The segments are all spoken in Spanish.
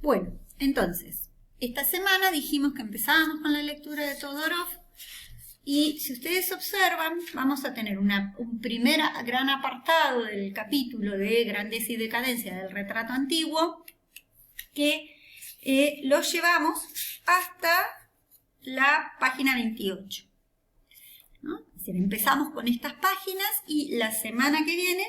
Bueno, entonces, esta semana dijimos que empezábamos con la lectura de Todorov y si ustedes observan, vamos a tener un primer gran apartado del capítulo de Grandeza y Decadencia del retrato antiguo que lo llevamos hasta la página 28. ¿No? Es decir, empezamos con estas páginas y la semana que viene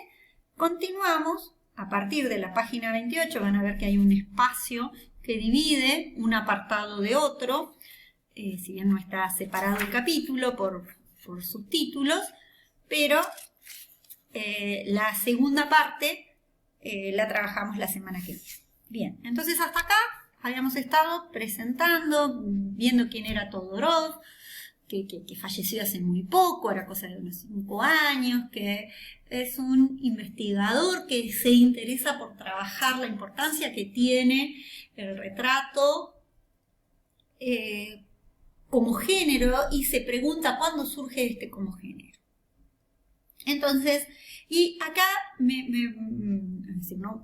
continuamos a partir de la página 28. Van a ver que hay un espacio que divide un apartado de otro, si bien no está separado el capítulo por subtítulos, pero la segunda parte la trabajamos la semana que viene. Bien, entonces hasta acá habíamos estado presentando, viendo quién era Todorov, que falleció hace muy poco, era cosa de unos 5 años, que es un investigador que se interesa por trabajar la importancia que tiene el retrato como género y se pregunta cuándo surge este como género. Entonces, y acá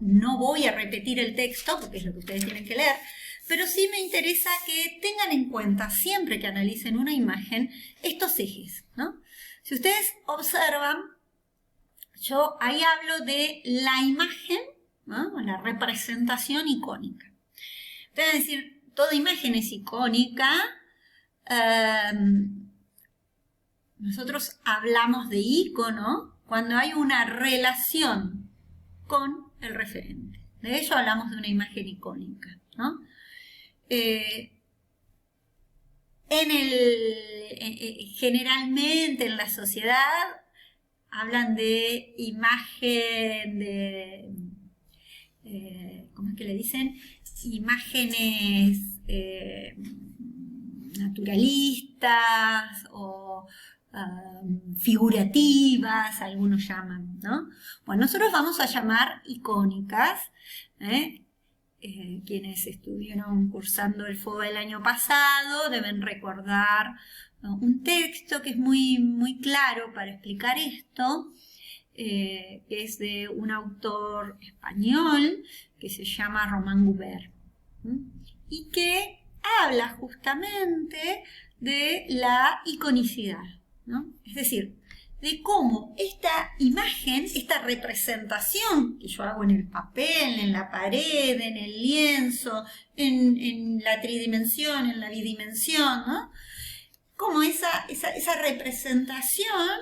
no voy a repetir el texto, porque es lo que ustedes tienen que leer, pero sí me interesa que tengan en cuenta, siempre que analicen una imagen, estos ejes, ¿no? Si ustedes observan, yo ahí hablo de la imagen, ¿no? La representación icónica. Ustedes van a decir, toda imagen es icónica. Nosotros hablamos de icono cuando hay una relación con el referente. De ello hablamos de una imagen icónica, ¿no? Generalmente en la sociedad hablan de imagen de ¿cómo es que le dicen? Imágenes naturalistas o figurativas, algunos llaman, ¿no? Bueno, nosotros vamos a llamar icónicas, quienes estuvieron cursando el FOBA el año pasado deben recordar, ¿no?, un texto que es muy, muy claro para explicar esto, que es de un autor español que se llama Román Gubert, y que habla justamente de la iconicidad, ¿no? Es decir, de cómo esta imagen, esta representación que yo hago en el papel, en la pared, en el lienzo, en la tridimensión, en la bidimensión, ¿no? Cómo esa representación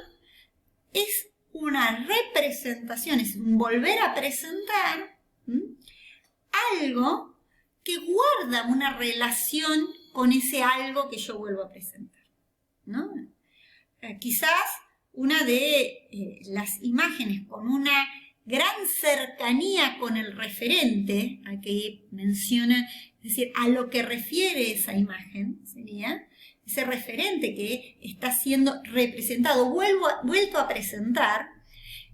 es una representación, es un volver a presentar algo que guarda una relación con ese algo que yo vuelvo a presentar, ¿no? Quizás una de las imágenes con una gran cercanía con el referente, a que menciona, es decir, a lo que refiere esa imagen, sería ese referente que está siendo representado, vuelto a presentar,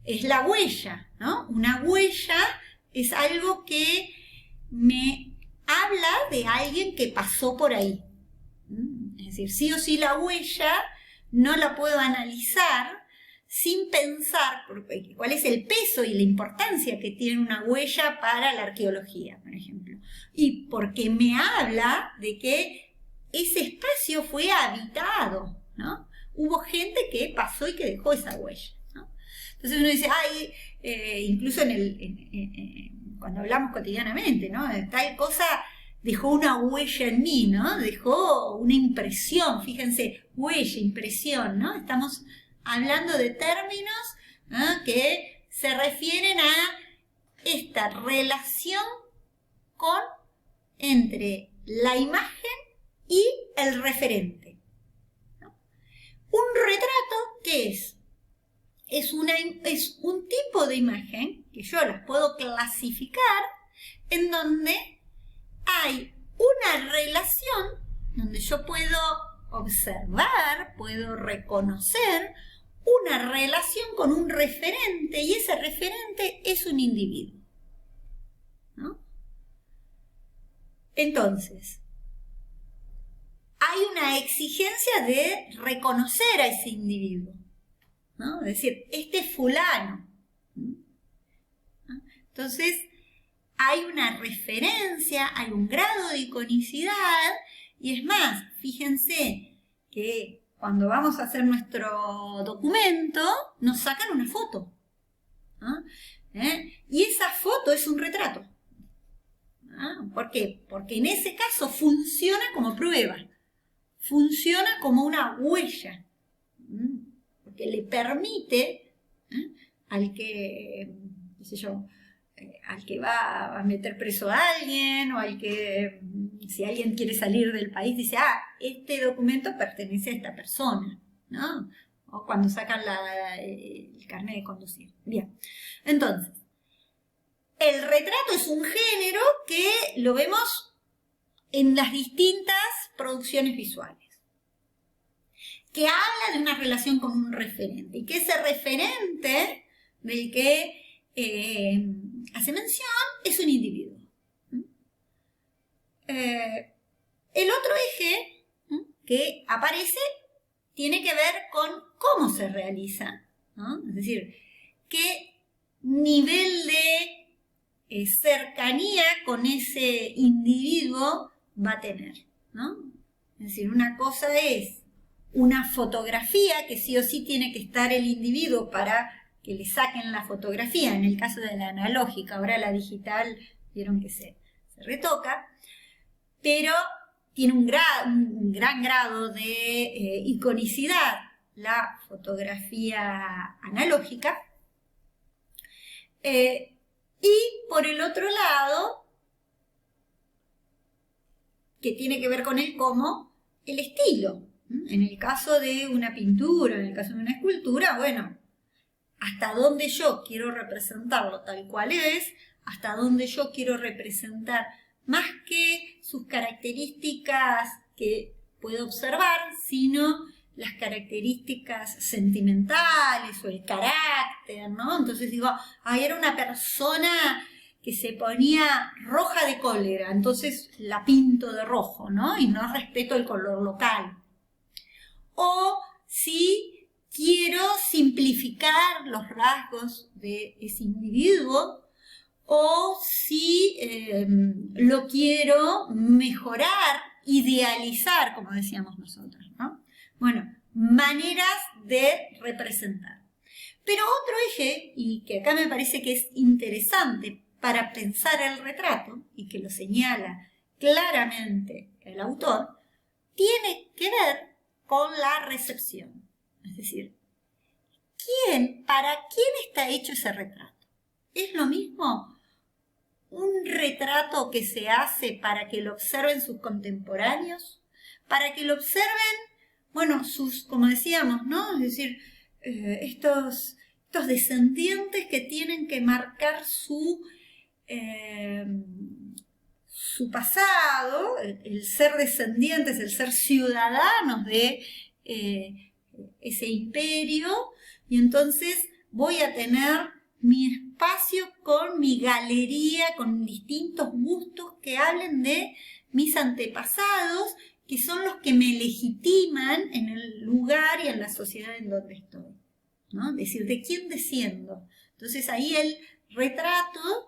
es la huella, ¿no? Una huella es algo que me habla de alguien que pasó por ahí. Es decir, sí o sí la huella no la puedo analizar sin pensar cuál es el peso y la importancia que tiene una huella para la arqueología, por ejemplo. Y porque me habla de que ese espacio fue habitado, ¿no? Hubo gente que pasó y que dejó esa huella, ¿no? Entonces uno dice, incluso cuando hablamos cotidianamente, ¿no? Tal cosa dejó una huella en mí, ¿no? Dejó una impresión, fíjense, huella, impresión, ¿no? Estamos hablando de términos, ¿no?, que se refieren a esta relación entre la imagen y el referente, ¿no? Un retrato, ¿qué es? Es un tipo de imagen que yo las puedo clasificar en donde hay una relación donde yo puedo observar, puedo reconocer una relación con un referente y ese referente es un individuo, ¿no? Entonces, hay una exigencia de reconocer a ese individuo, ¿no? Es decir, este es fulano, ¿no? Entonces, hay una referencia, hay un grado de iconicidad, y es más, fíjense que cuando vamos a hacer nuestro documento, nos sacan una foto, ¿no? Y esa foto es un retrato. ¿Por qué? Porque en ese caso funciona como prueba, funciona como una huella, porque le permite al que, qué sé yo, al que va a meter preso a alguien, o al que, si alguien quiere salir del país, dice, este documento pertenece a esta persona, ¿no? O cuando sacan el carnet de conducir. Bien, entonces, el retrato es un género que lo vemos en las distintas producciones visuales, que habla de una relación con un referente, y que ese referente del que hace mención es un individuo. El otro eje que aparece tiene que ver con cómo se realiza, ¿no? Es decir, qué nivel de cercanía con ese individuo va a tener, ¿no? Es decir, una cosa es una fotografía que sí o sí tiene que estar el individuo para que le saquen la fotografía, en el caso de la analógica. Ahora la digital, vieron que se retoca, pero tiene un gran grado de iconicidad la fotografía analógica. Y por el otro lado, que tiene que ver con el cómo, el estilo. En el caso de una pintura, en el caso de una escultura, bueno, hasta dónde yo quiero representarlo tal cual es, hasta dónde yo quiero representar más que sus características que puedo observar, sino las características sentimentales o el carácter, ¿no? Entonces digo, era una persona que se ponía roja de cólera, entonces la pinto de rojo, ¿no? Y no respeto el color local. O si quiero simplificar los rasgos de ese individuo, o si lo quiero mejorar, idealizar, como decíamos nosotros, ¿no? Bueno, maneras de representar. Pero otro eje, y que acá me parece que es interesante para pensar el retrato, y que lo señala claramente el autor, tiene que ver con la recepción. Es decir, ¿para quién está hecho ese retrato? ¿Es lo mismo un retrato que se hace para que lo observen sus contemporáneos? ¿Para que lo observen, bueno, como decíamos, ¿no? Es decir, estos descendientes que tienen que marcar su pasado, el ser descendientes, el ser ciudadanos de ese imperio, y entonces voy a tener mi espacio con mi galería, con distintos bustos que hablen de mis antepasados, que son los que me legitiman en el lugar y en la sociedad en donde estoy, ¿no? Es decir, ¿de quién desciendo? Entonces ahí el retrato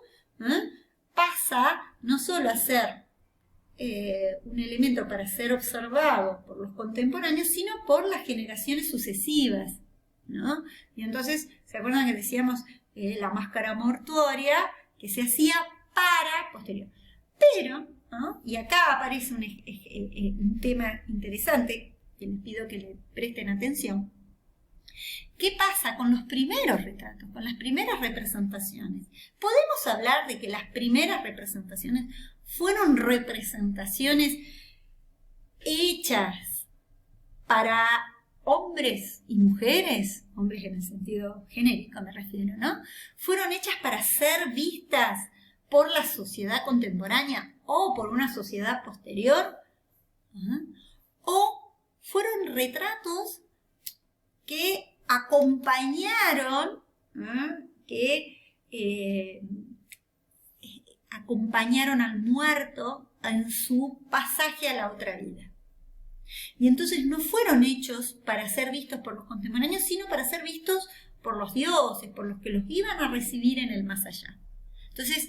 pasa no solo a ser un elemento para ser observado por los contemporáneos, sino por las generaciones sucesivas, ¿no? Y entonces, ¿se acuerdan que decíamos la máscara mortuoria que se hacía para posterior? Pero, ¿no? Y acá aparece un tema interesante que les pido que le presten atención. ¿Qué pasa con los primeros retratos, con las primeras representaciones? ¿Podemos hablar de que las primeras representaciones fueron representaciones hechas para hombres y mujeres? Hombres en el sentido genérico me refiero, ¿no? ¿Fueron hechas para ser vistas por la sociedad contemporánea o por una sociedad posterior? ¿O fueron retratos que acompañaron, acompañaron al muerto en su pasaje a la otra vida? Y entonces no fueron hechos para ser vistos por los contemporáneos, sino para ser vistos por los dioses, por los que los iban a recibir en el más allá. Entonces,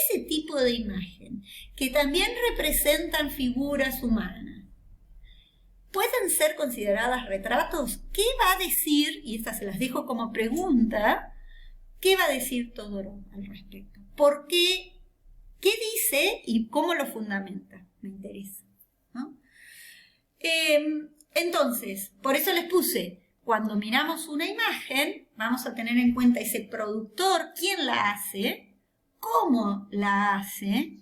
ese tipo de imagen, que también representan figuras humanas, ¿pueden ser consideradas retratos? ¿Qué va a decir? Y estas se las dejo como pregunta. ¿Qué va a decir Todorov al respecto? ¿Por qué? ¿Qué dice y cómo lo fundamenta? Me interesa, ¿no? Entonces, por eso les puse, cuando miramos una imagen, vamos a tener en cuenta ese productor, quién la hace, cómo la hace,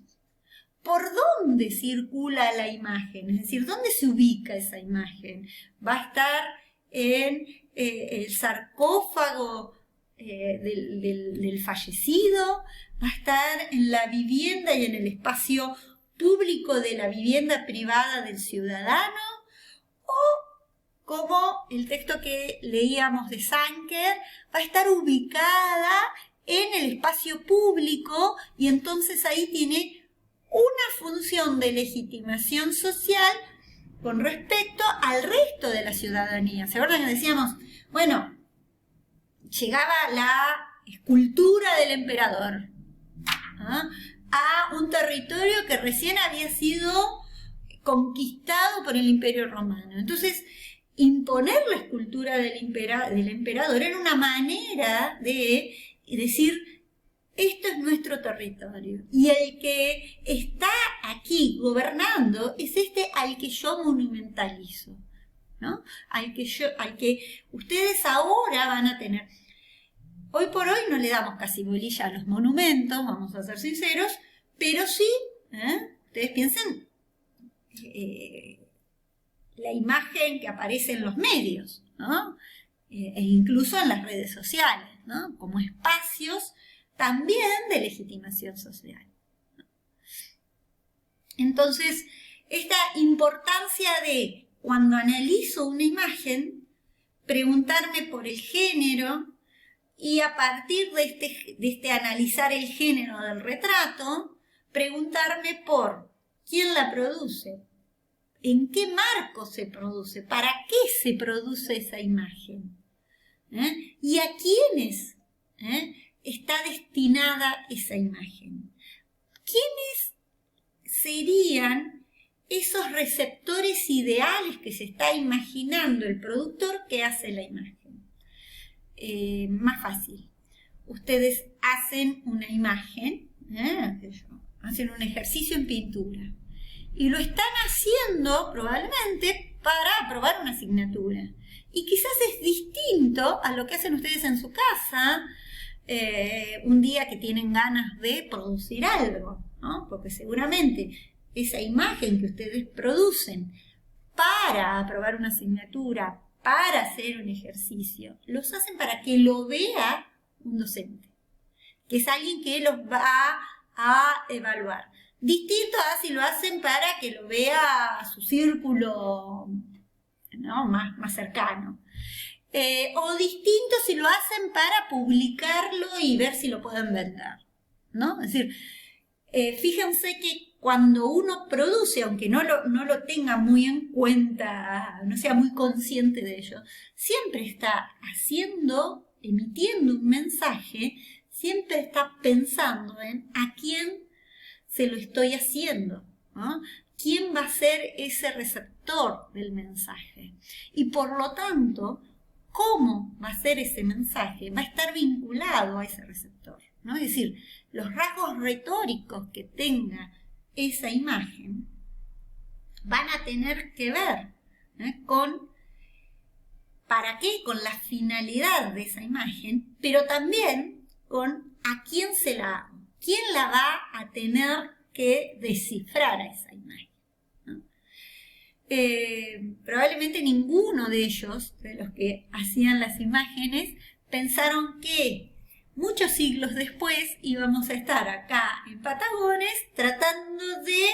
por dónde circula la imagen, es decir, dónde se ubica esa imagen. Va a estar en el sarcófago del fallecido, va a estar en la vivienda y en el espacio público de la vivienda privada del ciudadano, o como el texto que leíamos de Sanker, va a estar ubicada en el espacio público y entonces ahí tiene una función de legitimación social con respecto al resto de la ciudadanía. ¿Se acuerdan que decíamos, bueno, llegaba la escultura del emperador a un territorio que recién había sido conquistado por el Imperio Romano? Entonces, imponer la escultura del emperador era una manera de decir, esto es nuestro territorio y el que está aquí gobernando es este al que yo monumentalizo, ¿no? Al que ustedes ahora van a tener. Hoy por hoy no le damos casi bolilla a los monumentos, vamos a ser sinceros, pero sí, ustedes piensen, la imagen que aparece en los medios, ¿no? E incluso en las redes sociales, ¿no? Como espacios también de legitimación social. Entonces, esta importancia de, cuando analizo una imagen, preguntarme por el género y a partir de este analizar el género del retrato, preguntarme por quién la produce, en qué marco se produce, para qué se produce esa imagen, y a quiénes está destinada esa imagen. ¿Quiénes serían esos receptores ideales que se está imaginando el productor que hace la imagen? Más fácil. Ustedes hacen una imagen, hacen un ejercicio en pintura y lo están haciendo probablemente para aprobar una asignatura. Y quizás es distinto a lo que hacen ustedes en su casa, un día que tienen ganas de producir algo, ¿no? Porque seguramente esa imagen que ustedes producen para aprobar una asignatura, para hacer un ejercicio, los hacen para que lo vea un docente, que es alguien que los va a evaluar. Distinto a si lo hacen para que lo vea su círculo, ¿no? más cercano. O distinto si lo hacen para publicarlo y ver si lo pueden vender, ¿no? Es decir, fíjense que cuando uno produce, aunque no lo tenga muy en cuenta, no sea muy consciente de ello, siempre está emitiendo un mensaje, siempre está pensando en a quién se lo estoy haciendo, ¿no? ¿Quién va a ser ese receptor del mensaje? Y por lo tanto, cómo va a ser ese mensaje va a estar vinculado a ese receptor, ¿no? Es decir, los rasgos retóricos que tenga esa imagen van a tener que ver con para qué, con la finalidad de esa imagen, pero también con a quién se la hago, quién la va a tener que descifrar a esa imagen. Probablemente ninguno de ellos, de los que hacían las imágenes, pensaron que muchos siglos después íbamos a estar acá en Patagones tratando de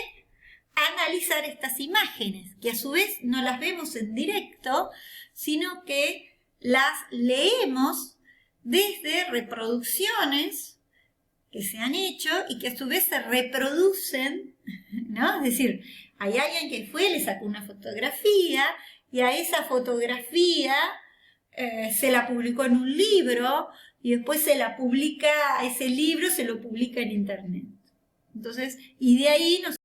analizar estas imágenes, que a su vez no las vemos en directo, sino que las leemos desde reproducciones que se han hecho y que a su vez se reproducen, ¿no? Es decir, hay alguien que fue, le sacó una fotografía y a esa fotografía se la publicó en un libro y después ese libro se lo publica en internet. Entonces, y de ahí nos